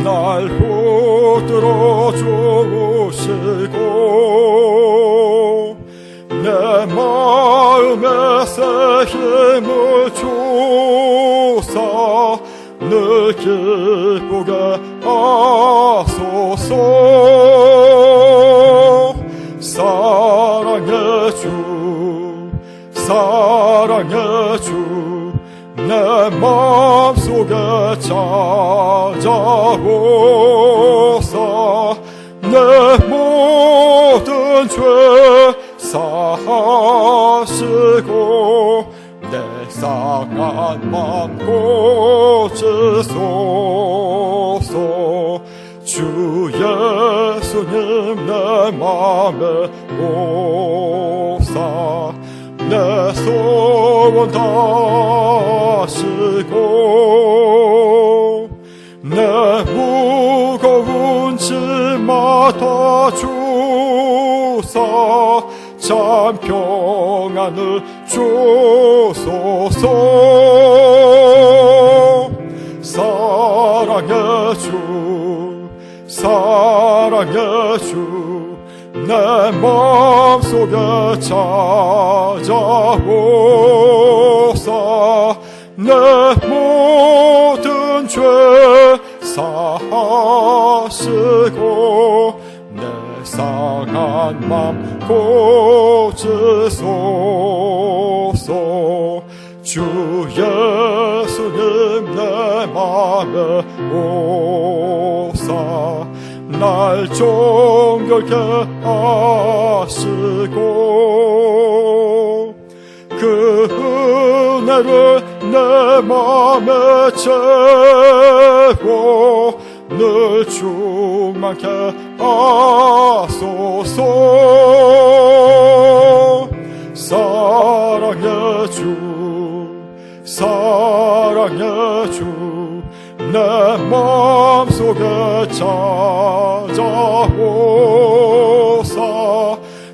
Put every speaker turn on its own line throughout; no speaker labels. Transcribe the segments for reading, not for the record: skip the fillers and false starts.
날 붙들어 주시고 내 마음에 새 힘을 주사 늘 기쁘게 하소서. 사랑의 주 내 마음속에 찾아오사 내 모든 죄 사하시고 내 상한 맘 고치소서. 주 예수님 내 맘에 오사 내 소원 다시고 내 무거운 짐마 다 주사 참 평안을 주소서. 사랑의 주 내 마음속에 찾아오사 내 모든 죄 사하시고 내 상한 맘 고치소서. 주 예수님 내 맘에 오사 날 정결케 하시고 그 은혜를 내 맘에 채워 늘 충만케 하소서. 사랑의 주 내 마음속에 찾아오사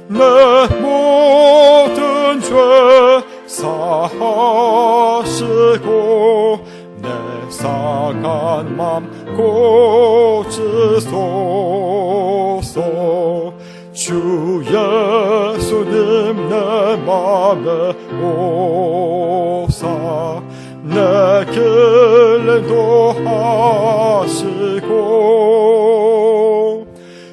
내 모든 죄 사하시고 내 상한 맘 고치소서. 주 예수님 내 맘에 오사 내 길 인도하시고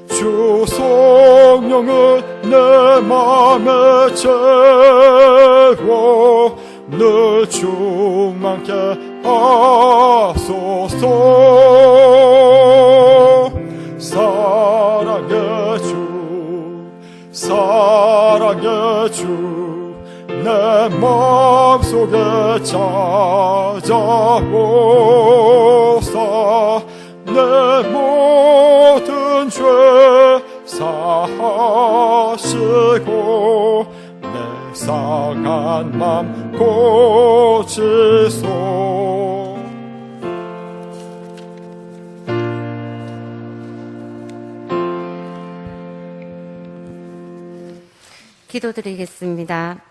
주 성령을 내 맘에 채워 늘 충만케 하소서. 사랑의 주 내 마음속에 찾아오사 내 모든 죄 사하시고 내 상한 맘 고치소.
기도드리겠습니다.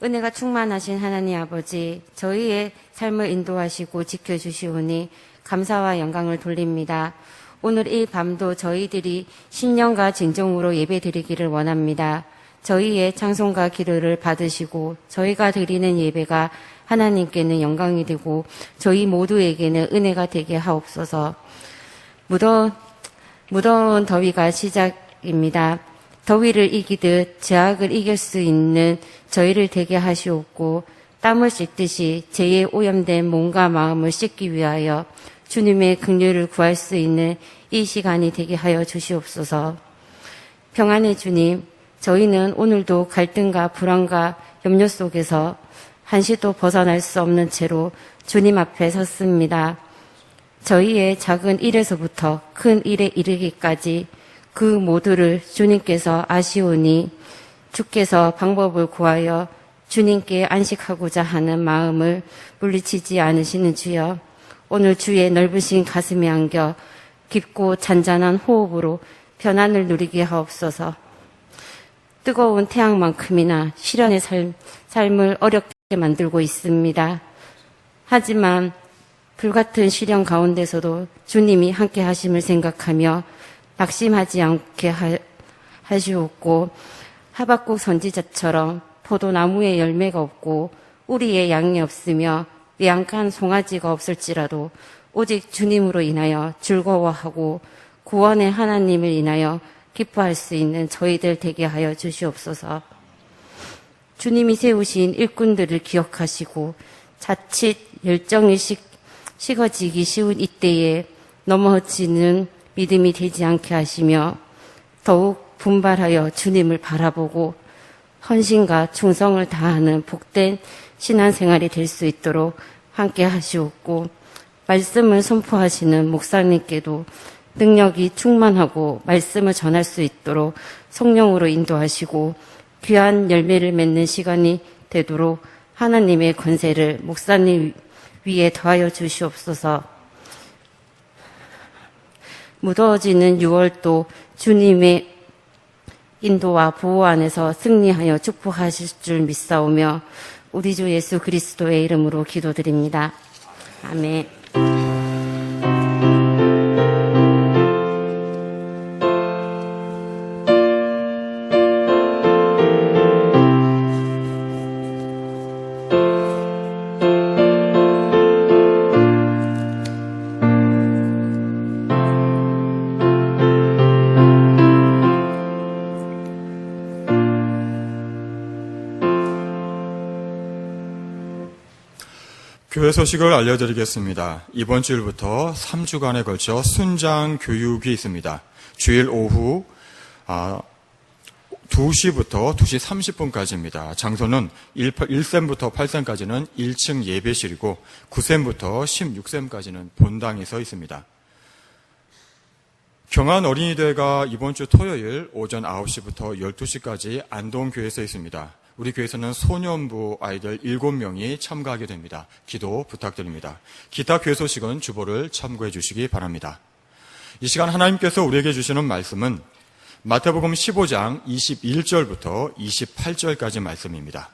은혜가 충만하신 하나님 아버지, 저희의 삶을 인도하시고 지켜주시오니 감사와 영광을 돌립니다. 오늘 이 밤도 저희들이 신령과 진정으로 예배드리기를 원합니다. 저희의 찬송과 기도를 받으시고 저희가 드리는 예배가 하나님께는 영광이 되고 저희 모두에게는 은혜가 되게 하옵소서. 무더운 더위가 시작입니다. 더위를 이기듯 죄악을 이길 수 있는 저희를 되게 하시옵고 땀을 씻듯이 죄에 오염된 몸과 마음을 씻기 위하여 주님의 긍휼을 구할 수 있는 이 시간이 되게 하여 주시옵소서. 평안의 주님, 저희는 오늘도 갈등과 불안과 염려 속에서 한시도 벗어날 수 없는 채로 주님 앞에 섰습니다. 저희의 작은 일에서부터 큰 일에 이르기까지 그 모두를 주님께서 아시오니 주께서 방법을 구하여 주님께 안식하고자 하는 마음을 물리치지 않으시는 주여, 오늘 주의 넓으신 가슴에 안겨 깊고 잔잔한 호흡으로 편안을 누리게 하옵소서. 뜨거운 태양만큼이나 시련의 삶을 어렵게 만들고 있습니다. 하지만 불같은 시련 가운데서도 주님이 함께 하심을 생각하며 낙심하지 않게 하시옵고, 하박국 선지자처럼 포도나무에 열매가 없고 우리의 양이 없으며 외양간 송아지가 없을지라도 오직 주님으로 인하여 즐거워하고 구원의 하나님을 인하여 기뻐할 수 있는 저희들 되게 하여 주시옵소서. 주님이 세우신 일꾼들을 기억하시고 자칫 열정이 식어지기 쉬운 이때에 넘어지는 믿음이 되지 않게 하시며 더욱 분발하여 주님을 바라보고 헌신과 충성을 다하는 복된 신앙생활이 될 수 있도록 함께 하시옵고, 말씀을 선포하시는 목사님께도 능력이 충만하고 말씀을 전할 수 있도록 성령으로 인도하시고 귀한 열매를 맺는 시간이 되도록 하나님의 권세를 목사님 위에 더하여 주시옵소서. 무더워지는 6월도 주님의 인도와 보호 안에서 승리하여 축복하실 줄 믿사오며 우리 주 예수 그리스도의 이름으로 기도드립니다. 아멘.
교회 소식을 알려드리겠습니다. 이번 주일부터 3주간에 걸쳐 순장 교육이 있습니다. 주일 오후 2시부터 2시 30분까지입니다. 장소는 1셈부터 8셈까지는 1층 예배실이고 9셈부터 16셈까지는 본당에서 있습니다. 경안 어린이대회가 이번 주 토요일 오전 9시부터 12시까지 안동교회에서 있습니다. 우리 교회에서는 소년부 아이들 7명이 참가하게 됩니다. 기도 부탁드립니다. 기타 교회 소식은 주보를 참고해 주시기 바랍니다. 이 시간 하나님께서 우리에게 주시는 말씀은 마태복음 15장 21절부터 28절까지 말씀입니다.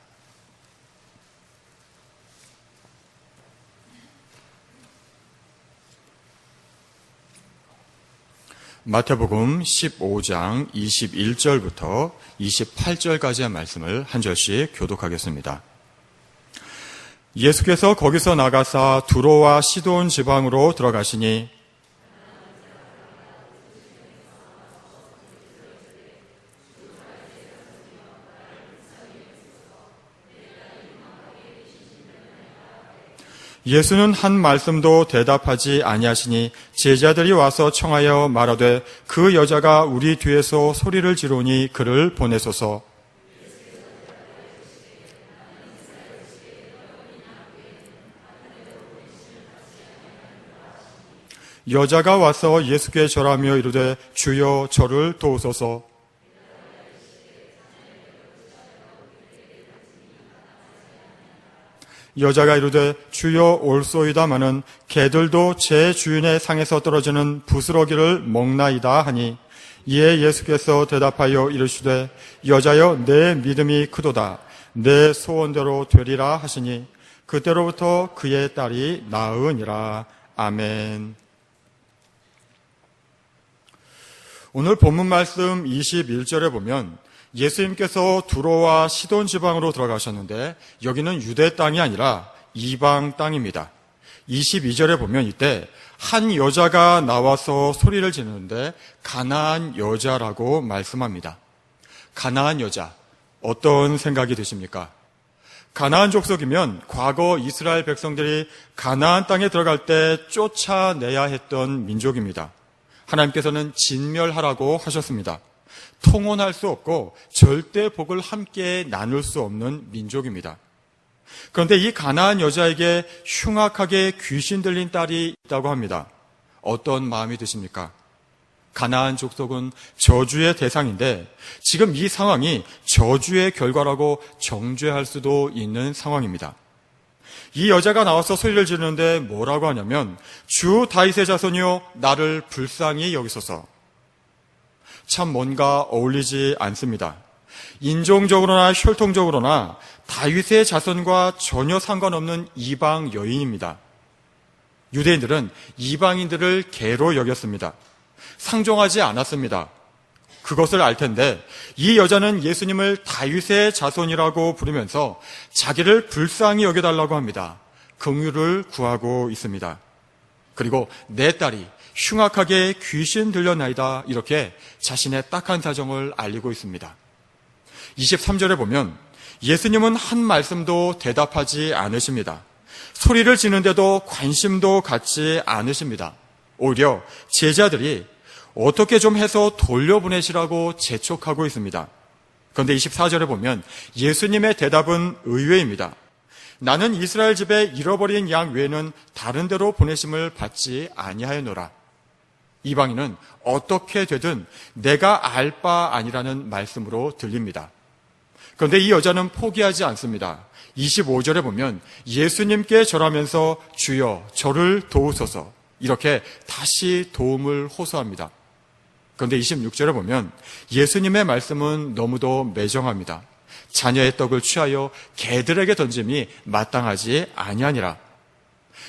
마태복음 15장 21절부터 28절까지의 말씀을 한 절씩 교독하겠습니다. 예수께서 거기서 나가사 두로와 시돈 지방으로 들어가시니 예수는 한 말씀도 대답하지 아니하시니 제자들이 와서 청하여 말하되 그 여자가 우리 뒤에서 소리를 지르니 그를 보내소서. 여자가 와서 예수께 절하며 이르되 주여 저를 도우소서. 여자가 이르되 주여 올소이다마는 개들도 제 주인의 상에서 떨어지는 부스러기를 먹나이다 하니 이에 예수께서 대답하여 이르시되 여자여 내 믿음이 크도다 내 소원대로 되리라 하시니 그때로부터 그의 딸이 나으니라. 아멘. 오늘 본문 말씀 21절에 보면 예수님께서 두로와 시돈 지방으로 들어가셨는데 여기는 유대 땅이 아니라 이방 땅입니다. 22절에 보면 이때 한 여자가 나와서 소리를 지르는데 가나안 여자라고 말씀합니다. 가나안 여자, 어떤 생각이 드십니까? 가나안 족속이면 과거 이스라엘 백성들이 가나안 땅에 들어갈 때 쫓아내야 했던 민족입니다. 하나님께서는 진멸하라고 하셨습니다. 통혼할 수 없고 절대 복을 함께 나눌 수 없는 민족입니다. 그런데 이 가나안 여자에게 흉악하게 귀신 들린 딸이 있다고 합니다. 어떤 마음이 드십니까? 가나안 족속은 저주의 대상인데 지금 이 상황이 저주의 결과라고 정죄할 수도 있는 상황입니다. 이 여자가 나와서 소리를 지르는데 뭐라고 하냐면 주 다윗의 자손이여 나를 불쌍히 여기소서. 참 뭔가 어울리지 않습니다. 인종적으로나 혈통적으로나 다윗의 자손과 전혀 상관없는 이방 여인입니다. 유대인들은 이방인들을 개로 여겼습니다. 상종하지 않았습니다. 그것을 알 텐데 이 여자는 예수님을 다윗의 자손이라고 부르면서 자기를 불쌍히 여겨달라고 합니다. 긍휼을 구하고 있습니다. 그리고 내 딸이 흉악하게 귀신 들렸나이다, 이렇게 자신의 딱한 사정을 알리고 있습니다. 23절에 보면 예수님은 한 말씀도 대답하지 않으십니다. 소리를 지는데도 관심도 갖지 않으십니다. 오히려 제자들이 어떻게 좀 해서 돌려보내시라고 재촉하고 있습니다. 그런데 24절에 보면 예수님의 대답은 의외입니다. 나는 이스라엘 집에 잃어버린 양 외에는 다른 데로 보내심을 받지 아니하였노라. 이방인은 어떻게 되든 내가 알 바 아니라는 말씀으로 들립니다. 그런데 이 여자는 포기하지 않습니다. 25절에 보면 예수님께 절하면서 주여 저를 도우소서, 이렇게 다시 도움을 호소합니다. 그런데 26절에 보면 예수님의 말씀은 너무도 매정합니다. 자녀의 떡을 취하여 개들에게 던짐이 마땅하지 아니하니라.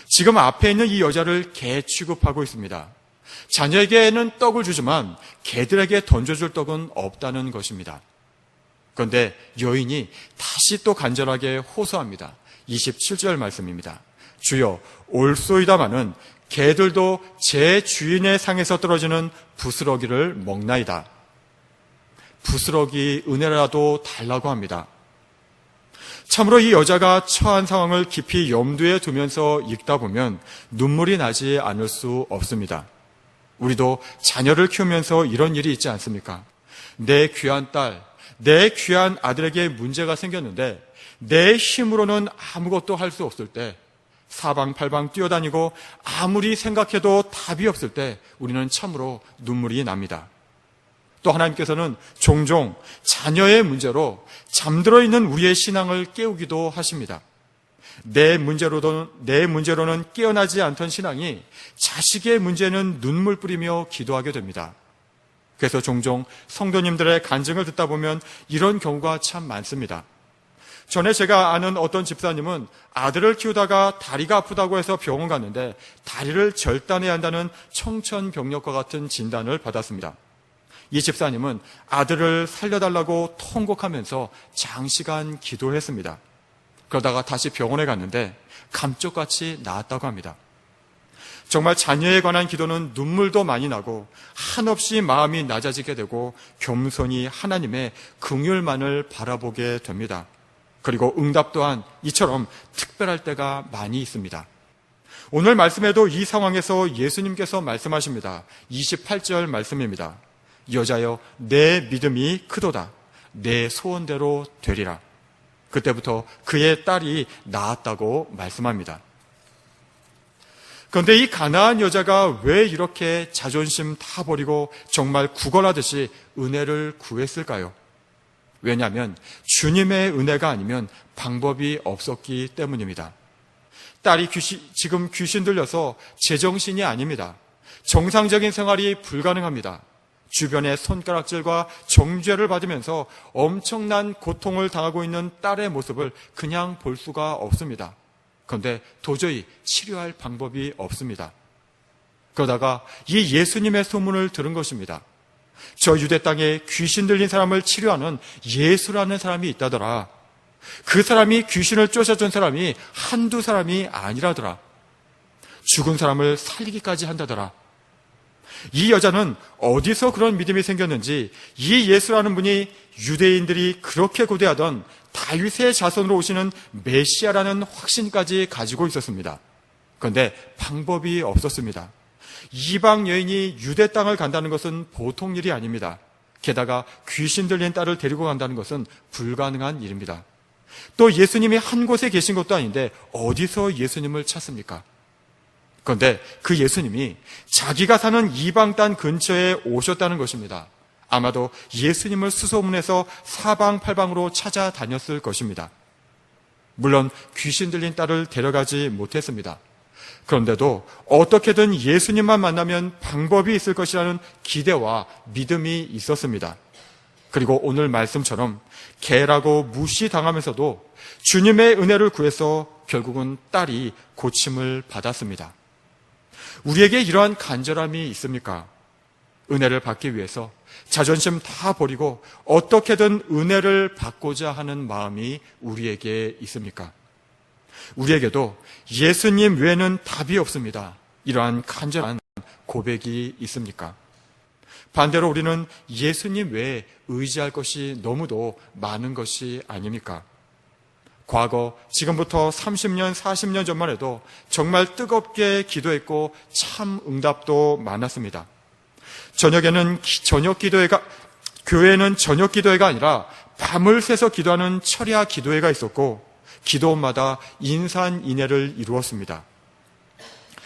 지금 앞에 있는 이 여자를 개 취급하고 있습니다. 자녀에게는 떡을 주지만 개들에게 던져줄 떡은 없다는 것입니다. 그런데 여인이 다시 또 간절하게 호소합니다. 27절 말씀입니다. 주여 올소이다마는 개들도 제 주인의 상에서 떨어지는 부스러기를 먹나이다. 부스러기 은혜라도 달라고 합니다. 참으로 이 여자가 처한 상황을 깊이 염두에 두면서 읽다 보면 눈물이 나지 않을 수 없습니다. 우리도 자녀를 키우면서 이런 일이 있지 않습니까? 내 귀한 딸, 내 귀한 아들에게 문제가 생겼는데 내 힘으로는 아무것도 할 수 없을 때, 사방팔방 뛰어다니고 아무리 생각해도 답이 없을 때 우리는 참으로 눈물이 납니다. 또 하나님께서는 종종 자녀의 문제로 잠들어 있는 우리의 신앙을 깨우기도 하십니다. 내 문제로는 깨어나지 않던 신앙이 자식의 문제는 눈물 뿌리며 기도하게 됩니다. 그래서 종종 성도님들의 간증을 듣다 보면 이런 경우가 참 많습니다. 전에 제가 아는 어떤 집사님은 아들을 키우다가 다리가 아프다고 해서 병원 갔는데 다리를 절단해야 한다는 청천벽력과 같은 진단을 받았습니다. 이 집사님은 아들을 살려달라고 통곡하면서 장시간 기도를 했습니다. 그러다가 다시 병원에 갔는데 감쪽같이 나았다고 합니다. 정말 자녀에 관한 기도는 눈물도 많이 나고 한없이 마음이 낮아지게 되고 겸손히 하나님의 긍휼만을 바라보게 됩니다. 그리고 응답 또한 이처럼 특별할 때가 많이 있습니다. 오늘 말씀에도 이 상황에서 예수님께서 말씀하십니다. 28절 말씀입니다. 여자여 내 믿음이 크도다. 내 소원대로 되리라. 그때부터 그의 딸이 나았다고 말씀합니다. 그런데 이 가나안 여자가 왜 이렇게 자존심 다 버리고 정말 구걸하듯이 은혜를 구했을까요? 왜냐하면 주님의 은혜가 아니면 방법이 없었기 때문입니다. 딸이 지금 귀신 들려서 제정신이 아닙니다. 정상적인 생활이 불가능합니다. 주변의 손가락질과 정죄를 받으면서 엄청난 고통을 당하고 있는 딸의 모습을 그냥 볼 수가 없습니다. 그런데 도저히 치료할 방법이 없습니다. 그러다가 이 예수님의 소문을 들은 것입니다. 저 유대 땅에 귀신 들린 사람을 치료하는 예수라는 사람이 있다더라. 그 사람이 귀신을 쫓아준 사람이 한두 사람이 아니라더라. 죽은 사람을 살리기까지 한다더라. 이 여자는 어디서 그런 믿음이 생겼는지 이 예수라는 분이 유대인들이 그렇게 고대하던 다윗의 자손으로 오시는 메시아라는 확신까지 가지고 있었습니다. 그런데 방법이 없었습니다. 이방 여인이 유대 땅을 간다는 것은 보통 일이 아닙니다. 게다가 귀신 들린 딸을 데리고 간다는 것은 불가능한 일입니다. 또 예수님이 한 곳에 계신 것도 아닌데 어디서 예수님을 찾습니까? 그런데 그 예수님이 자기가 사는 이방 땅 근처에 오셨다는 것입니다. 아마도 예수님을 수소문해서 사방팔방으로 찾아다녔을 것입니다. 물론 귀신 들린 딸을 데려가지 못했습니다. 그런데도 어떻게든 예수님만 만나면 방법이 있을 것이라는 기대와 믿음이 있었습니다. 그리고 오늘 말씀처럼 개라고 무시당하면서도 주님의 은혜를 구해서 결국은 딸이 고침을 받았습니다. 우리에게 이러한 간절함이 있습니까? 은혜를 받기 위해서 자존심 다 버리고 어떻게든 은혜를 받고자 하는 마음이 우리에게 있습니까? 우리에게도 예수님 외에는 답이 없습니다. 이러한 간절한 고백이 있습니까? 반대로 우리는 예수님 외에 의지할 것이 너무도 많은 것이 아닙니까? 과거, 지금부터 30년, 40년 전만 해도 정말 뜨겁게 기도했고 참 응답도 많았습니다. 교회에는 저녁 기도회가 아니라 밤을 새서 기도하는 철야 기도회가 있었고 기도원마다 인산인해를 이루었습니다.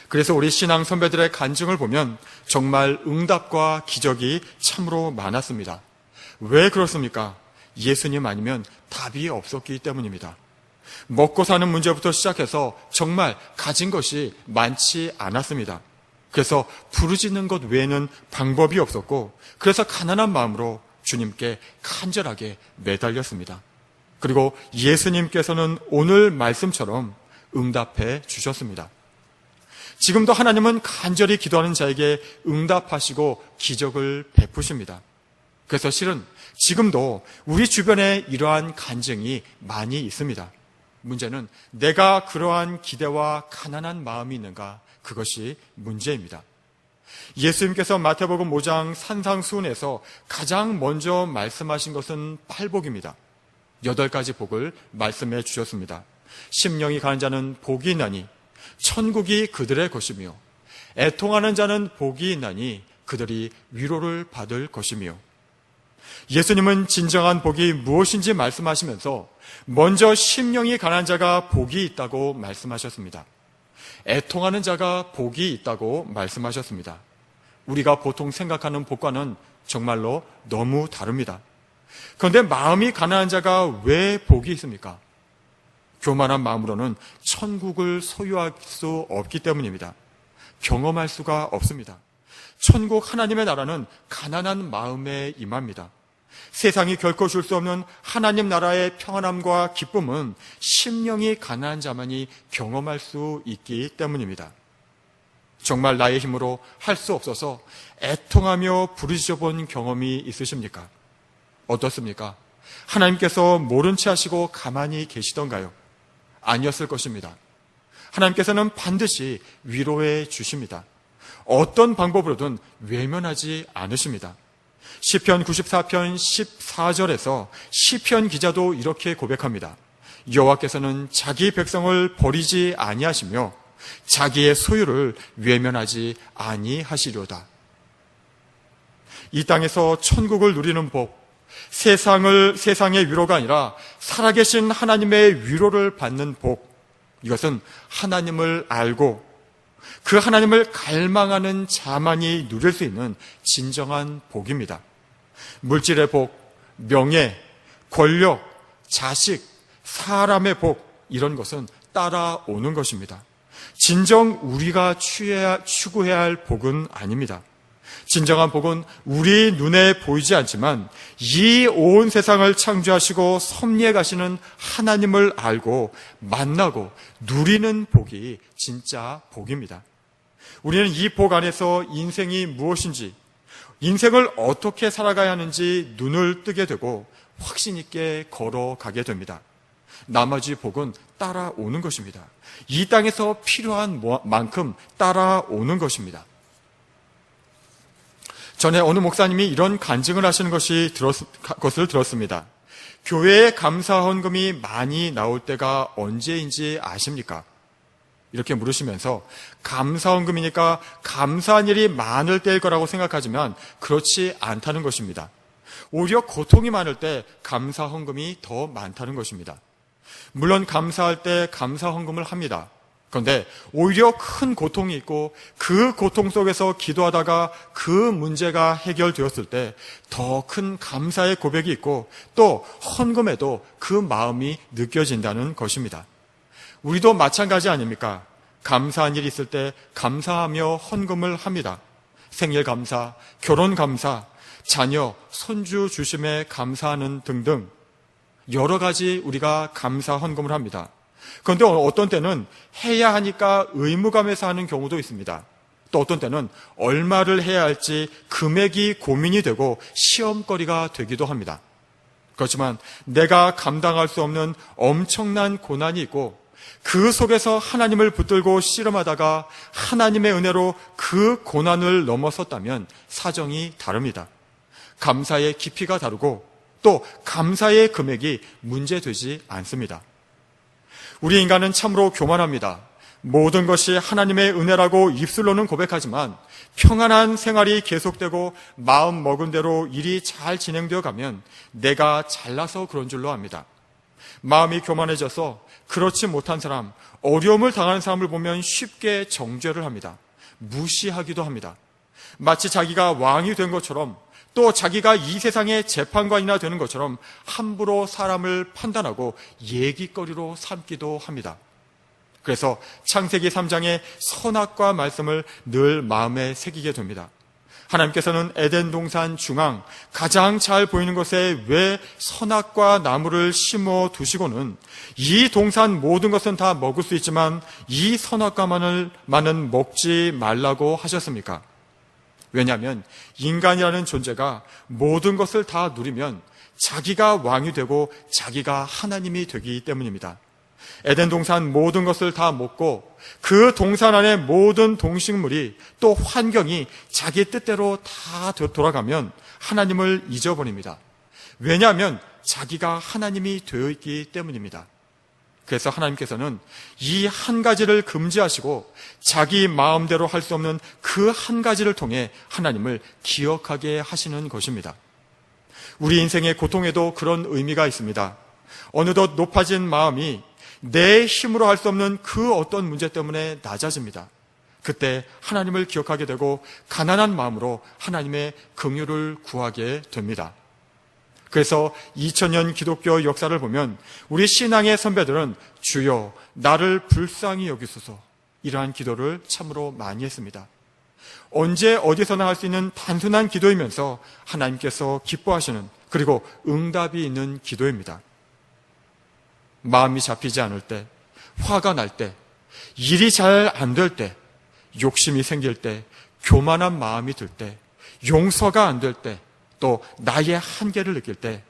그래서 우리 신앙 선배들의 간증을 보면 정말 응답과 기적이 참으로 많았습니다. 왜 그렇습니까? 예수님 아니면 답이 없었기 때문입니다. 먹고 사는 문제부터 시작해서 정말 가진 것이 많지 않았습니다. 그래서 부르짖는 것 외에는 방법이 없었고 그래서 가난한 마음으로 주님께 간절하게 매달렸습니다. 그리고 예수님께서는 오늘 말씀처럼 응답해 주셨습니다. 지금도 하나님은 간절히 기도하는 자에게 응답하시고 기적을 베푸십니다. 그래서 실은 지금도 우리 주변에 이러한 간증이 많이 있습니다. 문제는 내가 그러한 기대와 가난한 마음이 있는가? 그것이 문제입니다. 예수님께서 마태복음 5장 산상수훈에서 가장 먼저 말씀하신 것은 팔복입니다. 8가지 복을 말씀해 주셨습니다. 심령이 가는 자는 복이 있나니 천국이 그들의 것이며 애통하는 자는 복이 있나니 그들이 위로를 받을 것이며 예수님은 진정한 복이 무엇인지 말씀하시면서 먼저 심령이 가난한 자가 복이 있다고 말씀하셨습니다. 애통하는 자가 복이 있다고 말씀하셨습니다. 우리가 보통 생각하는 복과는 정말로 너무 다릅니다. 그런데 마음이 가난한 자가 왜 복이 있습니까? 교만한 마음으로는 천국을 소유할 수 없기 때문입니다. 경험할 수가 없습니다. 천국 하나님의 나라는 가난한 마음에 임합니다. 세상이 결코 줄 수 없는 하나님 나라의 평안함과 기쁨은 심령이 가난한 자만이 경험할 수 있기 때문입니다. 정말 나의 힘으로 할 수 없어서 애통하며 부르짖어 본 경험이 있으십니까? 어떻습니까? 하나님께서 모른 채 하시고 가만히 계시던가요? 아니었을 것입니다. 하나님께서는 반드시 위로해 주십니다. 어떤 방법으로든 외면하지 않으십니다. 시편 94편 14절에서 시편 기자도 이렇게 고백합니다. 여호와께서는 자기 백성을 버리지 아니하시며 자기의 소유를 외면하지 아니하시려다. 이 땅에서 천국을 누리는 복, 세상의 위로가 아니라 살아계신 하나님의 위로를 받는 복, 이것은 하나님을 알고 그 하나님을 갈망하는 자만이 누릴 수 있는 진정한 복입니다. 물질의 복, 명예, 권력, 자식, 사람의 복, 이런 것은 따라오는 것입니다. 진정 우리가 추구해야 할 복은 아닙니다. 진정한 복은 우리 눈에 보이지 않지만 이 온 세상을 창조하시고 섭리해 가시는 하나님을 알고 만나고 누리는 복이 진짜 복입니다. 우리는 이 복 안에서 인생이 무엇인지, 인생을 어떻게 살아가야 하는지 눈을 뜨게 되고 확신 있게 걸어가게 됩니다. 나머지 복은 따라오는 것입니다. 이 땅에서 필요한 만큼 따라오는 것입니다. 전에 어느 목사님이 이런 간증을 하시는 것을 들었습니다. 교회에 감사 헌금이 많이 나올 때가 언제인지 아십니까? 이렇게 물으시면서 감사 헌금이니까 감사한 일이 많을 때일 거라고 생각하지만 그렇지 않다는 것입니다. 오히려 고통이 많을 때 감사 헌금이 더 많다는 것입니다. 물론 감사할 때 감사 헌금을 합니다. 그런데 오히려 큰 고통이 있고 그 고통 속에서 기도하다가 그 문제가 해결되었을 때 더 큰 감사의 고백이 있고 또 헌금에도 그 마음이 느껴진다는 것입니다. 우리도 마찬가지 아닙니까? 감사한 일이 있을 때 감사하며 헌금을 합니다. 생일 감사, 결혼 감사, 자녀, 손주 주심에 감사하는 등등 여러 가지 우리가 감사 헌금을 합니다. 그런데 어떤 때는 해야 하니까 의무감에서 하는 경우도 있습니다. 또 어떤 때는 얼마를 해야 할지 금액이 고민이 되고 시험거리가 되기도 합니다. 그렇지만 내가 감당할 수 없는 엄청난 고난이 있고 그 속에서 하나님을 붙들고 씨름하다가 하나님의 은혜로 그 고난을 넘어섰다면 사정이 다릅니다. 감사의 깊이가 다르고 또 감사의 금액이 문제되지 않습니다. 우리 인간은 참으로 교만합니다. 모든 것이 하나님의 은혜라고 입술로는 고백하지만 평안한 생활이 계속되고 마음 먹은 대로 일이 잘 진행되어 가면 내가 잘나서 그런 줄로 압니다. 마음이 교만해져서 그렇지 못한 사람, 어려움을 당하는 사람을 보면 쉽게 정죄를 합니다. 무시하기도 합니다. 마치 자기가 왕이 된 것처럼 또 자기가 이 세상의 재판관이나 되는 것처럼 함부로 사람을 판단하고 얘기거리로 삼기도 합니다. 그래서 창세기 3장의 선악과 말씀을 늘 마음에 새기게 됩니다. 하나님께서는 에덴 동산 중앙 가장 잘 보이는 곳에 왜 선악과 나무를 심어 두시고는 이 동산 모든 것은 다 먹을 수 있지만 이 선악과만은 먹지 말라고 하셨습니까? 왜냐하면 인간이라는 존재가 모든 것을 다 누리면 자기가 왕이 되고 자기가 하나님이 되기 때문입니다. 에덴 동산 모든 것을 다 먹고 그 동산 안의 모든 동식물이 또 환경이 자기 뜻대로 다 돌아가면 하나님을 잊어버립니다. 왜냐하면 자기가 하나님이 되어 있기 때문입니다. 그래서 하나님께서는 이 한 가지를 금지하시고 자기 마음대로 할 수 없는 그 한 가지를 통해 하나님을 기억하게 하시는 것입니다. 우리 인생의 고통에도 그런 의미가 있습니다. 어느덧 높아진 마음이 내 힘으로 할 수 없는 그 어떤 문제 때문에 낮아집니다. 그때 하나님을 기억하게 되고 가난한 마음으로 하나님의 긍휼을 구하게 됩니다. 그래서 2000년 기독교 역사를 보면 우리 신앙의 선배들은 주여 나를 불쌍히 여기소서 이러한 기도를 참으로 많이 했습니다. 언제 어디서나 할 수 있는 단순한 기도이면서 하나님께서 기뻐하시는 그리고 응답이 있는 기도입니다. 마음이 잡히지 않을 때, 화가 날 때, 일이 잘 안 될 때, 욕심이 생길 때, 교만한 마음이 들 때, 용서가 안 될 때, 또 나의 한계를 느낄 때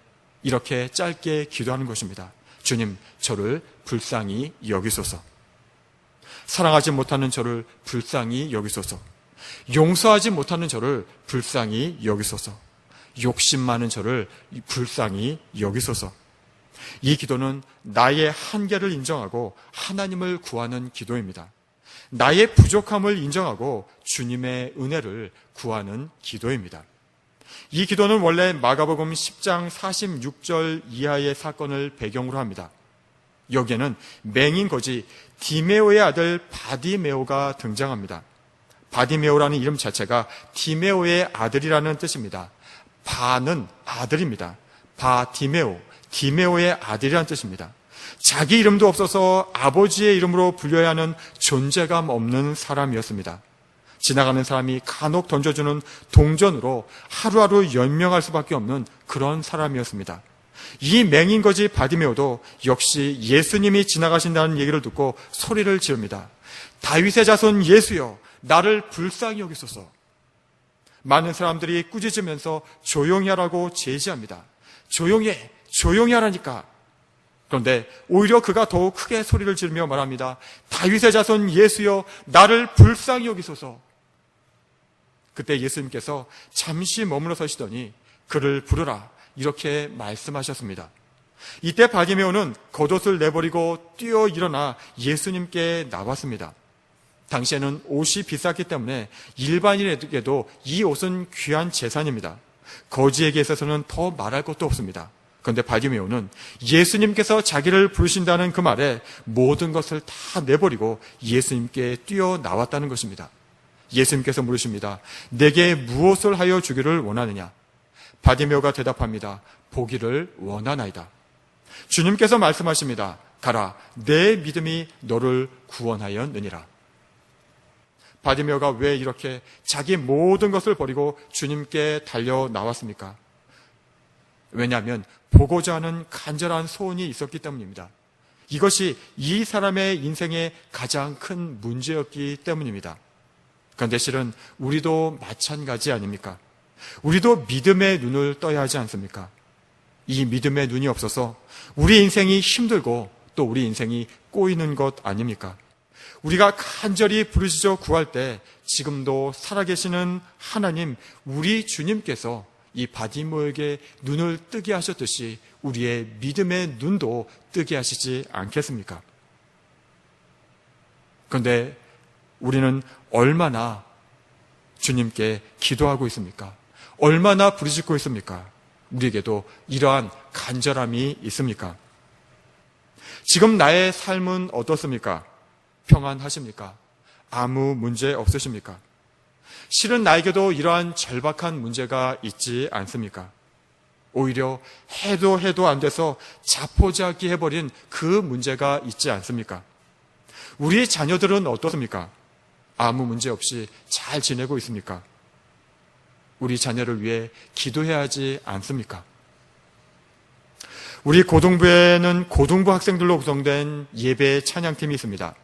이렇게 짧게 기도하는 것입니다. 주님, 저를 불쌍히 여기소서. 사랑하지 못하는 저를 불쌍히 여기소서. 용서하지 못하는 저를 불쌍히 여기소서. 욕심 많은 저를 불쌍히 여기소서. 이 기도는 나의 한계를 인정하고 하나님을 구하는 기도입니다. 나의 부족함을 인정하고 주님의 은혜를 구하는 기도입니다. 이 기도는 원래 마가복음 10장 46절 이하의 사건을 배경으로 합니다. 여기에는 맹인 거지 디메오의 아들 바디메오가 등장합니다. 바디메오라는 이름 자체가 디메오의 아들이라는 뜻입니다. 바는 아들입니다. 바디메오, 디메오의 아들이라는 뜻입니다. 자기 이름도 없어서 아버지의 이름으로 불려야 하는 존재감 없는 사람이었습니다. 지나가는 사람이 간혹 던져주는 동전으로 하루하루 연명할 수밖에 없는 그런 사람이었습니다. 이 맹인거지 바디메오도 역시 예수님이 지나가신다는 얘기를 듣고 소리를 지릅니다. 다윗의 자손 예수여, 나를 불쌍히 여기소서. 많은 사람들이 꾸짖으면서 조용히 하라고 제지합니다. 조용히 하라니까. 그런데 오히려 그가 더욱 크게 소리를 지르며 말합니다. 다윗의 자손 예수여, 나를 불쌍히 여기소서. 그때 예수님께서 잠시 머물러 서시더니 그를 부르라 이렇게 말씀하셨습니다. 이때 바디메오는 겉옷을 내버리고 뛰어 일어나 예수님께 나왔습니다. 당시에는 옷이 비쌌기 때문에 일반인에게도 이 옷은 귀한 재산입니다. 거지에게 있어서는 더 말할 것도 없습니다. 그런데 바디메오는 예수님께서 자기를 부르신다는 그 말에 모든 것을 다 내버리고 예수님께 뛰어 나왔다는 것입니다. 예수님께서 물으십니다. 내게 무엇을 하여 주기를 원하느냐? 바디메오가 대답합니다. 보기를 원하나이다. 주님께서 말씀하십니다. 가라, 내 믿음이 너를 구원하였느니라. 바디메오가 왜 이렇게 자기 모든 것을 버리고 주님께 달려 나왔습니까? 왜냐하면 보고자 하는 간절한 소원이 있었기 때문입니다. 이것이 이 사람의 인생의 가장 큰 문제였기 때문입니다. 그런데 실은 우리도 마찬가지 아닙니까? 우리도 믿음의 눈을 떠야 하지 않습니까? 이 믿음의 눈이 없어서 우리 인생이 힘들고 또 우리 인생이 꼬이는 것 아닙니까? 우리가 간절히 부르짖어 구할 때 지금도 살아계시는 하나님, 우리 주님께서 이 바디모에게 눈을 뜨게 하셨듯이 우리의 믿음의 눈도 뜨게 하시지 않겠습니까? 그런데 우리는 얼마나 주님께 기도하고 있습니까? 얼마나 부르짖고 있습니까? 우리에게도 이러한 간절함이 있습니까? 지금 나의 삶은 어떻습니까? 평안하십니까? 아무 문제 없으십니까? 실은 나에게도 이러한 절박한 문제가 있지 않습니까? 오히려 해도 안 돼서 자포자기 해버린 그 문제가 있지 않습니까? 우리 자녀들은 어떻습니까? 아무 문제 없이 잘 지내고 있습니까? 우리 자녀를 위해 기도해야 하지 않습니까? 우리 고등부에는 고등부 학생들로 구성된 예배 찬양팀이 있습니다.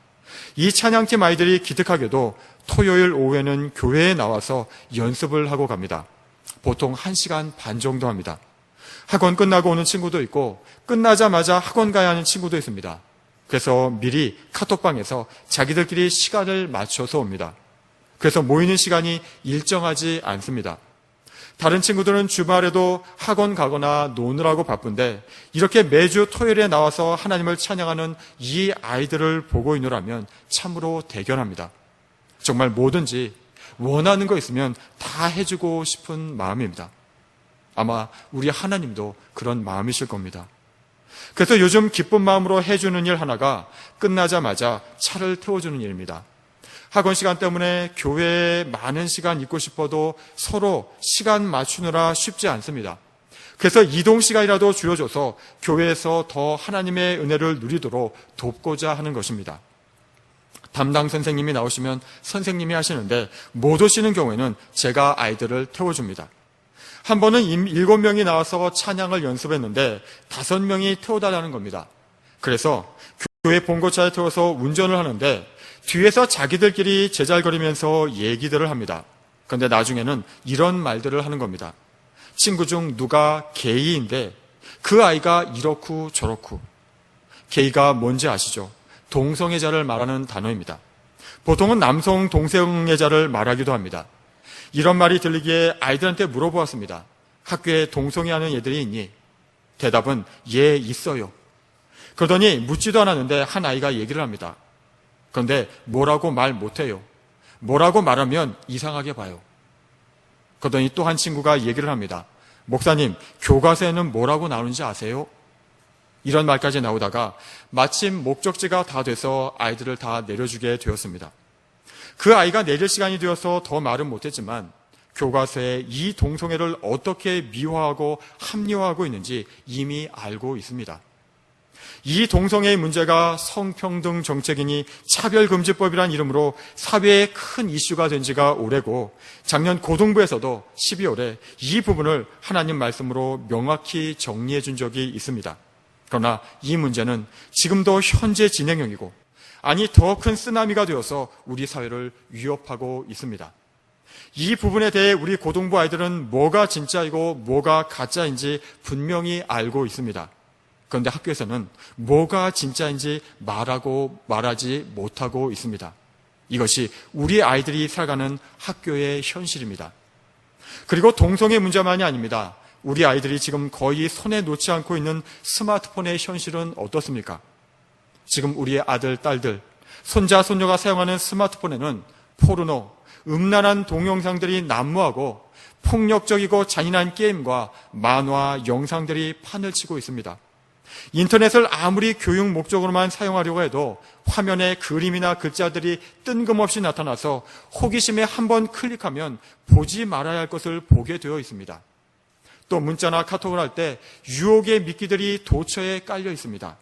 이 찬양팀 아이들이 기특하게도 토요일 오후에는 교회에 나와서 연습을 하고 갑니다. 보통 1시간 반 정도 합니다. 학원 끝나고 오는 친구도 있고 끝나자마자 학원 가야 하는 친구도 있습니다. 그래서 미리 카톡방에서 자기들끼리 시간을 맞춰서 옵니다. 그래서 모이는 시간이 일정하지 않습니다. 다른 친구들은 주말에도 학원 가거나 노느라고 바쁜데 이렇게 매주 토요일에 나와서 하나님을 찬양하는 이 아이들을 보고 있노라면 참으로 대견합니다. 정말 뭐든지 원하는 거 있으면 다 해주고 싶은 마음입니다. 아마 우리 하나님도 그런 마음이실 겁니다. 그래서 요즘 기쁜 마음으로 해주는 일 하나가 끝나자마자 차를 태워주는 일입니다. 학원 시간 때문에 교회에 많은 시간 있고 싶어도 서로 시간 맞추느라 쉽지 않습니다. 그래서 이동 시간이라도 줄여줘서 교회에서 더 하나님의 은혜를 누리도록 돕고자 하는 것입니다. 담당 선생님이 나오시면 선생님이 하시는데 못 오시는 경우에는 제가 아이들을 태워줍니다. 한 번은 7명이 나와서 찬양을 연습했는데 5명이 태워달라는 겁니다. 그래서 교회 본고차에 태워서 운전을 하는데 뒤에서 자기들끼리 제잘거리면서 얘기들을 합니다. 그런데 나중에는 이런 말들을 하는 겁니다. 친구 중 누가 게이인데 그 아이가 이렇고 저렇고. 게이가 뭔지 아시죠? 동성애자를 말하는 단어입니다. 보통은 남성 동성애자를 말하기도 합니다. 이런 말이 들리기에 아이들한테 물어보았습니다. 학교에 동성애하는 애들이 있니? 대답은 예, 있어요. 그러더니 묻지도 않았는데 한 아이가 얘기를 합니다. 그런데 뭐라고 말 못해요. 뭐라고 말하면 이상하게 봐요. 그러더니 또 한 친구가 얘기를 합니다. 목사님, 교과서에는 뭐라고 나오는지 아세요? 이런 말까지 나오다가 마침 목적지가 다 돼서 아이들을 다 내려주게 되었습니다. 그 아이가 내릴 시간이 되어서 더 말은 못했지만 교과서에 이 동성애를 어떻게 미화하고 합리화하고 있는지 이미 알고 있습니다. 이 동성애의 문제가 성평등 정책이니 차별금지법이란 이름으로 사회에 큰 이슈가 된 지가 오래고 작년 고등부에서도 12월에 이 부분을 하나님 말씀으로 명확히 정리해 준 적이 있습니다. 그러나 이 문제는 지금도 현재 진행형이고 아니 더 큰 쓰나미가 되어서 우리 사회를 위협하고 있습니다. 이 부분에 대해 우리 고등부 아이들은 뭐가 진짜이고 뭐가 가짜인지 분명히 알고 있습니다. 그런데 학교에서는 뭐가 진짜인지 말하지 못하고 있습니다. 이것이 우리 아이들이 살아가는 학교의 현실입니다. 그리고 동성애 문제만이 아닙니다. 우리 아이들이 지금 거의 손에 놓지 않고 있는 스마트폰의 현실은 어떻습니까? 지금 우리의 아들, 딸들, 손자, 손녀가 사용하는 스마트폰에는 포르노, 음란한 동영상들이 난무하고 폭력적이고 잔인한 게임과 만화, 영상들이 판을 치고 있습니다. 인터넷을 아무리 교육 목적으로만 사용하려고 해도 화면에 그림이나 글자들이 뜬금없이 나타나서 호기심에 한번 클릭하면 보지 말아야 할 것을 보게 되어 있습니다. 또 문자나 카톡을 할 때 유혹의 미끼들이 도처에 깔려 있습니다.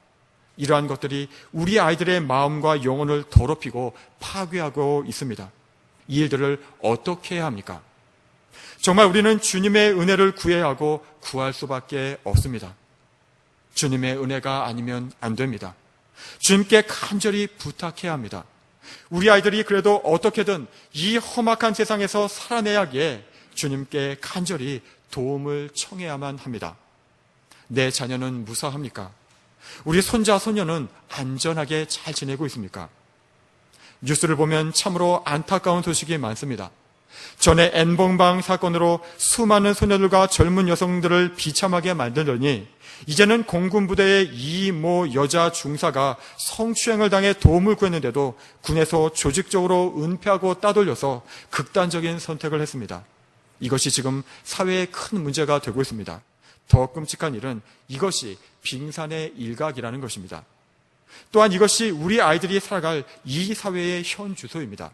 이러한 것들이 우리 아이들의 마음과 영혼을 더럽히고 파괴하고 있습니다. 이 일들을 어떻게 해야 합니까? 정말 우리는 주님의 은혜를 구해야 하고 구할 수밖에 없습니다. 주님의 은혜가 아니면 안 됩니다. 주님께 간절히 부탁해야 합니다. 우리 아이들이 그래도 어떻게든 이 험악한 세상에서 살아내야 하기에 주님께 간절히 도움을 청해야만 합니다. 내 자녀는 무사합니까? 우리 손자, 손녀는 안전하게 잘 지내고 있습니까? 뉴스를 보면 참으로 안타까운 소식이 많습니다. 전에 N번방 사건으로 수많은 소녀들과 젊은 여성들을 비참하게 만들더니 이제는 공군부대의 이 모 여자 중사가 성추행을 당해 도움을 구했는데도 군에서 조직적으로 은폐하고 따돌려서 극단적인 선택을 했습니다. 이것이 지금 사회에 큰 문제가 되고 있습니다. 더 끔찍한 일은 이것이 빙산의 일각이라는 것입니다. 또한 이것이 우리 아이들이 살아갈 이 사회의 현 주소입니다.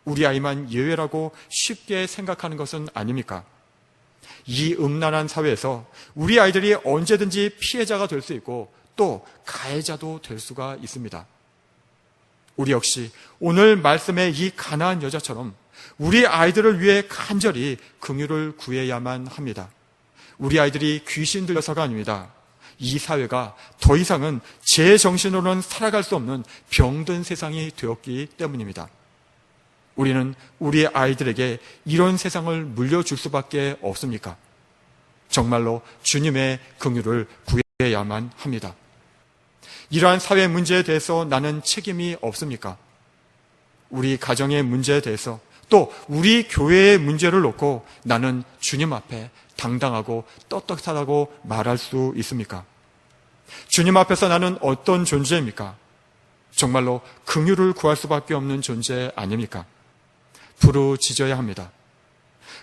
우리 아이만 예외라고 쉽게 생각하는 것은 아닙니까? 이 음란한 사회에서 우리 아이들이 언제든지 피해자가 될 수 있고 또 가해자도 될 수가 있습니다. 우리 역시 오늘 말씀의 이 가나안 여자처럼 우리 아이들을 위해 간절히 긍휼을 구해야만 합니다. 우리 아이들이 귀신 들려서가 아닙니다. 이 사회가 더 이상은 제 정신으로는 살아갈 수 없는 병든 세상이 되었기 때문입니다. 우리는 우리 아이들에게 이런 세상을 물려줄 수밖에 없습니까? 정말로 주님의 긍휼을 구해야만 합니다. 이러한 사회 문제에 대해서 나는 책임이 없습니까? 우리 가정의 문제에 대해서 또 우리 교회의 문제를 놓고 나는 주님 앞에 당당하고 떳떳하다고 말할 수 있습니까? 주님 앞에서 나는 어떤 존재입니까? 정말로 긍휼을 구할 수밖에 없는 존재 아닙니까? 부르짖어야 합니다.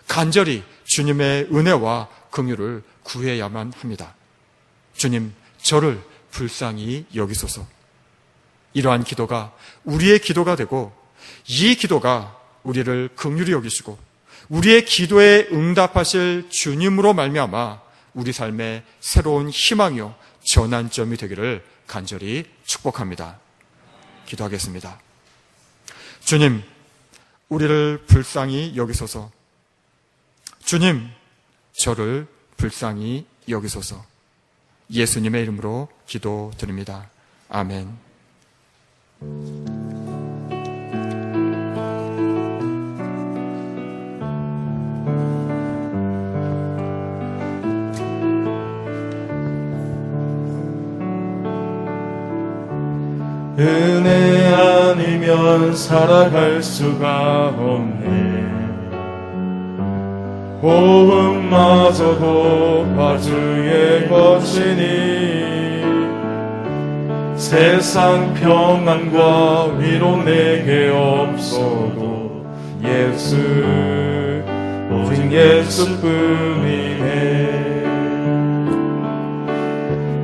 간절히 주님의 은혜와 긍휼을 구해야만 합니다. 주님, 저를 불쌍히 여기소서. 이러한 기도가 우리의 기도가 되고 이 기도가 우리를 긍휼히 여기시고 우리의 기도에 응답하실 주님으로 말미암아 우리 삶의 새로운 희망이요 전환점이 되기를 간절히 축복합니다. 기도하겠습니다. 주님, 우리를 불쌍히 여기소서. 주님, 저를 불쌍히 여기소서. 예수님의 이름으로 기도드립니다. 아멘.
은혜 아니면 살아갈 수가 없네. 호흡마저도 바주의 것이니 세상 평안과 위로 내게 없어도 예수, 오직 예수뿐이네.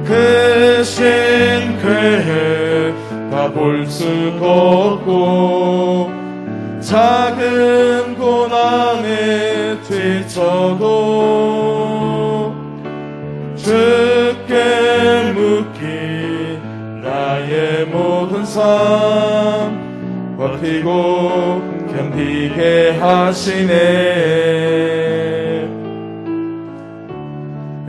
그 신괴해 다 볼 수가 없고 작은 고난에 뒤쳐도 주께 묶인 나의 모든 삶 버티고 견디게 하시네.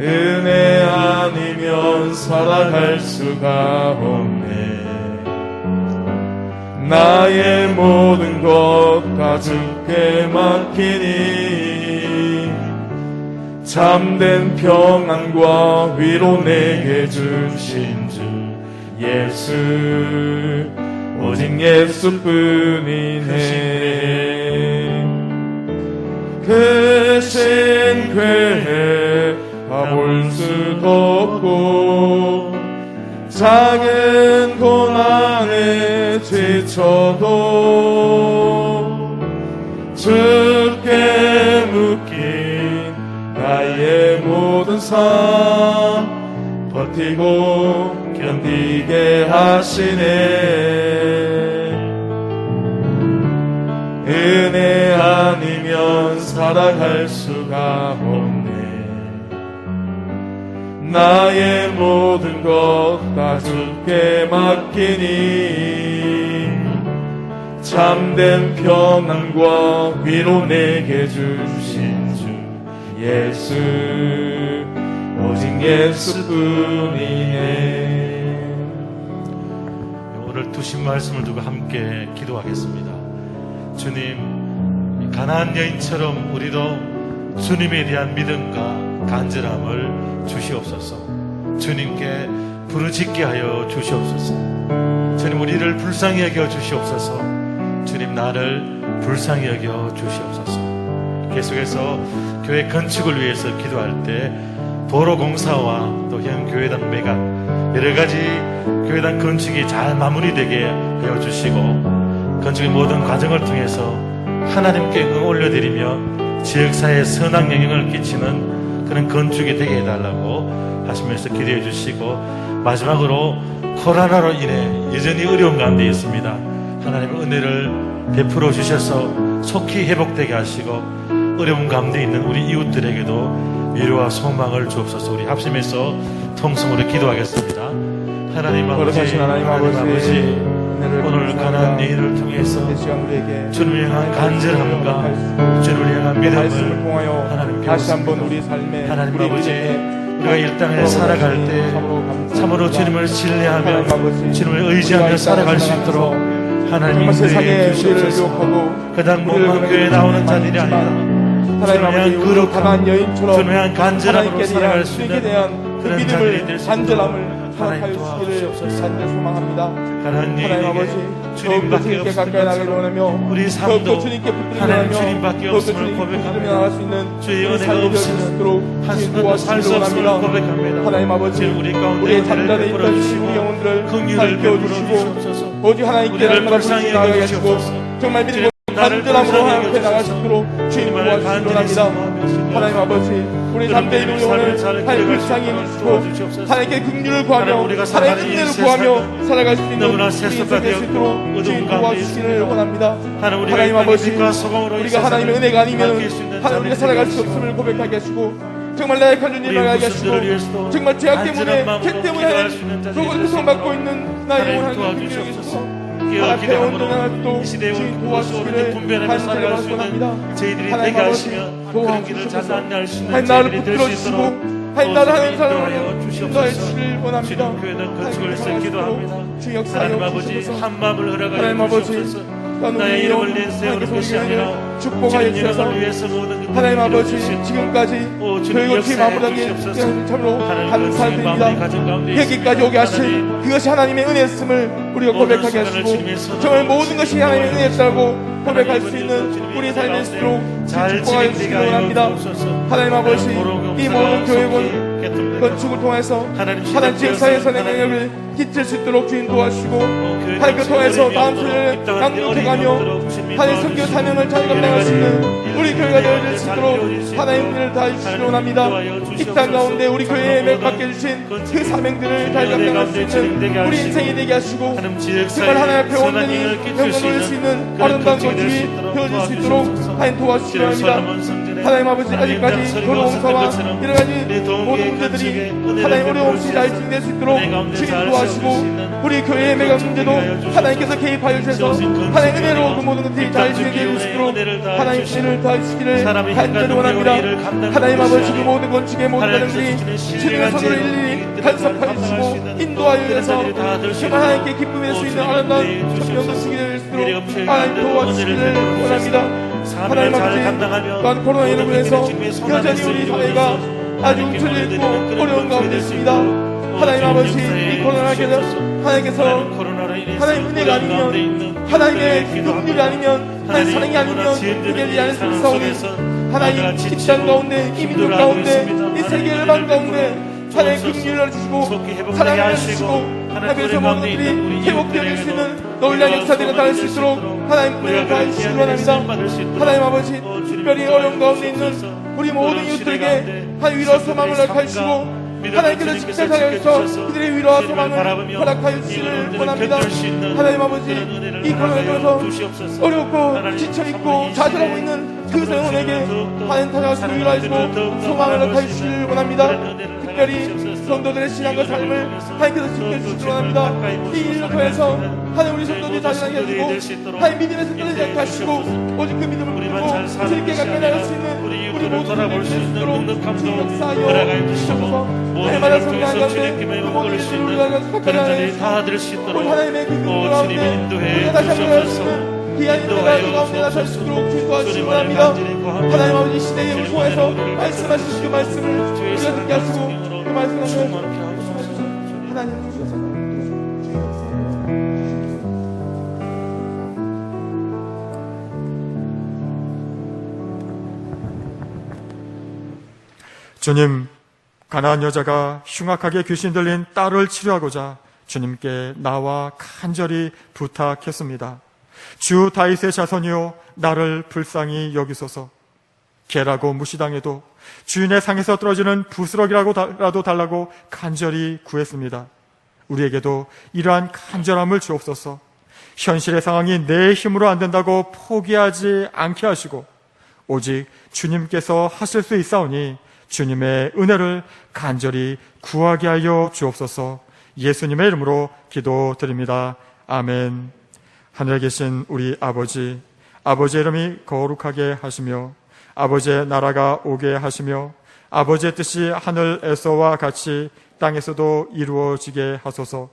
은혜 아니면 살아갈 수가 없네. 나의 모든 것 다 주께 맡기니 참된 평안과 위로 내게 주신 주 예수, 오직 예수뿐이네. 그 신괴해 가볼 수도 없고 작은 고난에 지쳐도 주께 묶인 나의 모든 삶 버티고 견디게 하시네. 은혜 아니면 살아갈 수가 없네. 나의 모든 것 다 주께 맡기니 참된 평안과 위로 내게 주신 주 예수, 오직 예수뿐이네. 오늘
오늘 두신 말씀을 두고 함께 기도하겠습니다. 주님, 가나안 여인처럼 우리도 주님에 대한 믿음과 간절함을 주시옵소서. 주님께 부르짖게 하여 주시옵소서. 주님, 우리를 불쌍히 여겨 주시옵소서. 주님, 나를 불쌍히 여겨 주시옵소서. 계속해서 교회 건축을 위해서 기도할 때 도로공사와 또 현 교회당 매각 여러 가지 교회당 건축이 잘 마무리되게 하여 주시고, 건축의 모든 과정을 통해서 하나님께 응 올려드리며 지역사회에 선한 영향을 끼치는 그런 건축이 되게 해달라고 하시면서 기도해 주시고, 마지막으로 코로나로 인해 여전히 어려운 가운데 있습니다. 하나님의 은혜를 베풀어 주셔서 속히 회복되게 하시고, 어려운 가운데 있는 우리 이웃들에게도 위로와 소망을 주옵소서. 우리 합심해서 통성으로 기도하겠습니다. 하나님 아버지,
하나님 아버지,
오늘 가나안 여인을 통해서 주님을 향한 간절함과 주님을 향한
말씀을
믿음을
통하여
하나님께
다시 한번
묻습니다.
우리 삶에
하나님
우리
아버지,
인생에
우리가 이 땅에 살아갈 때 참으로 주님을 신뢰하며 주님을 의지하며 살아갈 수 있도록 하나님
정말 세상에
인도해
우리를
주시옵소서.
유혹하고
그당 몸만 교회에 나오는 자들이 아니라
하나님 아버지, 우리 가난 여인처럼
주님의 한 간절함으로
하나님께
살아갈
대한
수
주님께
있는
대한 그
그런
믿음을
자들이 될 수 있도록
간절함을
하나님
허락하여 주시기를
도와주시옵소서.
간절 소망합니다.
하나님
아버지, 더욱더
주님밖에
주님께
없는
가까이 나가기
것처럼
원하며
우리
더욱더
삶도
주님께 붙들려
하나님
나가며
주님밖에
더욱더
없음을
주님께 붙들려
고백합니다.
나갈 수 있는
주의
우리
은혜가
삶이 될 수
없이는
있도록
한순간도 살 수
도와주시기
없음을
원합니다.
고백합니다.
하나님 아버지,
지금 우리 가운데
우리의
은혜를
잠자리에
베풀어
있던
주시고
우리 영혼들을
긍휼을
살펴
베풀어
주시고
주시옵소서.
오직 하나님께
우리를
날마다
불쌍히
부르짖어 나가게 하시고
여기시옵소서.
정말 믿음으로
나를
간절함으로
불쌍히
하나님께 나갈 수
여기시옵소서.
있도록 주님
주님을
도와주시기
간절히
원합니다.
사모하며
하나님 아버지, 우리 잠자리 있는 영혼을 하나님 불쌍히
도와주시옵소서.
여기시고 하나님께 긍휼을
하나님,
구하며
우리가
하나님의
살아가는 이
은혜를
세상은
구하며 살아갈 수 있는
너무나
우리 인생이
세속화되어
될 수 있도록
어두운
주님
가운데
도와주시기를
있습니다.
원합니다.
하나님, 우리가
하나님
이 땅의
아버지,
빛과 소금으로 이
우리가 하나님의
세상을
은혜가 아니면
밝힐 수 있는
하나님 우리가
자들이
살아갈 수
되게
없음을
하시고,
고백하게 하시고 정말 나약한 주님을
우리
알게
후손들을 위해서도
하시고 정말 죄악
간절한
때문에
마음으로
죄 때문에
기도할 수 있는 자들이
조금
될 수
고통받고
있도록
있는 나의
하나님
영혼을
도와주시옵소서. 깨어
하나님
기도함으로
또
이 시대에
주님
무엇이 옳은지
도와주시기를
분별하며 살아갈 수
간절히
있는 저희들이
하나님
되게
아버지,
하시며 그런 길을 잘
도와주시옵소서.
안내할 수 있는
하나님 나를
저희들이 될
붙들어
수 있도록
주시고 하나님 나를 하는
인도하여
사람을 인도해 주시길 원합니다.
주님 교회당 건축을 위해서 기도합니다.
주 역사하여
하나님 아버지,
주시옵소서.
한 마음을
하나님
허락하여
아버지,
주시옵소서.
나는
나의
우리
이름을
영혼
내세우는 것이
하나님께
아니라
축복하여
주님
주셔서
이름을 위해서 모든 것들을
하나님 아버지,
이루어주신
지금까지
오, 주님
교회 것이
역사해
마무리하게
주시옵소서.
참으로
하나님,
감사드립니다.
마음이 가정 가운데
여기까지 오게 하신
하나님,
그것이 하나님의 은혜였음을 우리가
모든
고백하게
순간을
하시고
주님의 손으로
정말 모든 것이 하나님의 은혜였다고 고백할 수
하나님,
있는
주님의
우리 삶이
가운데
있도록
잘
축복하여
진행되게
주시기
하여
원합니다.
주옵소서.
하나님 아버지,
하나님,
이 모든 교회원 건축을 통해서
하나님,
하나님 지역사회에서
하나님,
영향을 끼칠 수 있도록 주님 도와주시고
교회
하나님 그 통해서
어린이
다음
오도록,
세대를
이 땅은
양육해가며
어린이 오도록 주님이
하나님 선교
도와주시고,
사명을 잘 감당할 수 있는 우리 교회가 되어질 수 있도록 하나님 은혜를 다해 주시기 원합니다. 이 땅 가운데 우리 교회에 맡겨 주신 그 사명들을 잘 감당할 수 있는 우리 인생이 되게 하시고 정말 하나님 앞에 온전히 영광 돌릴 수 있는 아름다운 건축이 되어질 수 있도록 하나님 도와주시기 원합니다. 하나님 아버지, 아직까지 도로공사와 여러 가지 모든 문제들이 하나님 어려움 없이 잘 진행될 수 있도록 주님 도와주시고 우리 교회의 매각 문제도 하나님께서 개입하여 주셔서 하나님 은혜로 그 모든 것들이 잘 진행될 수 있도록 하나님 은혜를 다하시기를 간절히 원합니다. 하나님 아버지, 그 모든 건축의 모든 과정들이 주님의 손으로 일일이 간섭하여 주시고 인도하여 주셔서 정말 하나님께 기쁨이 될 수 있는 아름다운 천명 건축이 될 수 있도록 하나님 도와주시기를 원합니다. 하나님 아버지, 또한 코로나19로 인해서 여전히 우리 사회가 아주 움츠려 있고 어려운 가운데 있습니다. 하나님 아버지, 이 코로나께서 하나님께서 하나님 은혜가 아니면 하나님의 능력이 아니면 하나님 사랑이 아니면 해결되지 않을 수 있사오니 하나님 집단 가운데 이 민족 가운데 이 세계 열방 가운데 하나님 긍휼을 주시고 사랑을 해주시고 하나님께서 모든 것들이 회복되어질 수 있는 놀라운 역사들이 나타날 수 있도록 하나님 은혜를 다해주시기 원합니다. 하나님 아버지, 특별히 어려운 가운데 있는 우리 모든 이웃들에게 하나님 위로와 소망을 허락하시고 하나님께서 직접 하여서 그들의 위로와 소망을 허락하여 주시기를 원합니다. 하나님 아버지, 이 코로나에서 어렵고 지쳐있고 좌절하고 있는 그 영혼에게 하나님 찾아가시고 위로하시고 소망을 허락하여 주시기를 원합니다. 특별히 성도들의 신앙과 삶을 하나님께서 지켜주시기 원합니다. 이 일을 통해서 하나님 우리 성도들이 자신하게 해주고 하나님 믿음에서 떨어지지 않게 하시고 오직 그 믿음을 붙들고 주님께 가까이 나갈 수 있는 우리
우리를 돌아볼 수 있는 능력함도
역사하여
허락하여 주시고
날마다
모든 일을 통해서 주님께 먹을 수 있는 그런 자리 다 될 수 있도록 주님이 인도해 주시옵소서.
인도하여 가운데 나설 수 있도록 기도하시기 바랍니다. 하나님 아버지 시대를 통해서 말씀하신 그 말씀을 우리가 듣게 하시고 그 말씀을 하나님 주셔서
주님, 가나안 여자가 흉악하게 귀신 들린 딸을 치료하고자 주님께 나와 간절히 부탁했습니다. 주 다윗의 자손이요, 나를 불쌍히 여기소서. 개라고 무시당해도 주인의 상에서 떨어지는 부스러기라도 달라고 간절히 구했습니다. 우리에게도 이러한 간절함을 주옵소서. 현실의 상황이 내 힘으로 안 된다고 포기하지 않게 하시고 오직 주님께서 하실 수 있사오니 주님의 은혜를 간절히 구하게 하여 주옵소서. 예수님의 이름으로 기도드립니다. 아멘. 하늘에 계신 우리 아버지, 아버지의 이름이 거룩하게 하시며 아버지의 나라가 오게 하시며 아버지의 뜻이 하늘에서와 같이 땅에서도 이루어지게 하소서.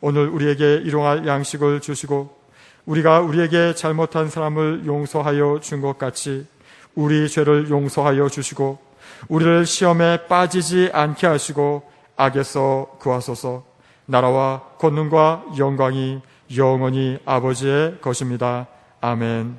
오늘 우리에게 일용할 양식을 주시고 우리가 우리에게 잘못한 사람을 용서하여 준 것 같이 우리 죄를 용서하여 주시고 우리를 시험에 빠지지 않게 하시고 악에서 구하소서. 나라와 권능과 영광이 영원히 아버지의 것입니다. 아멘.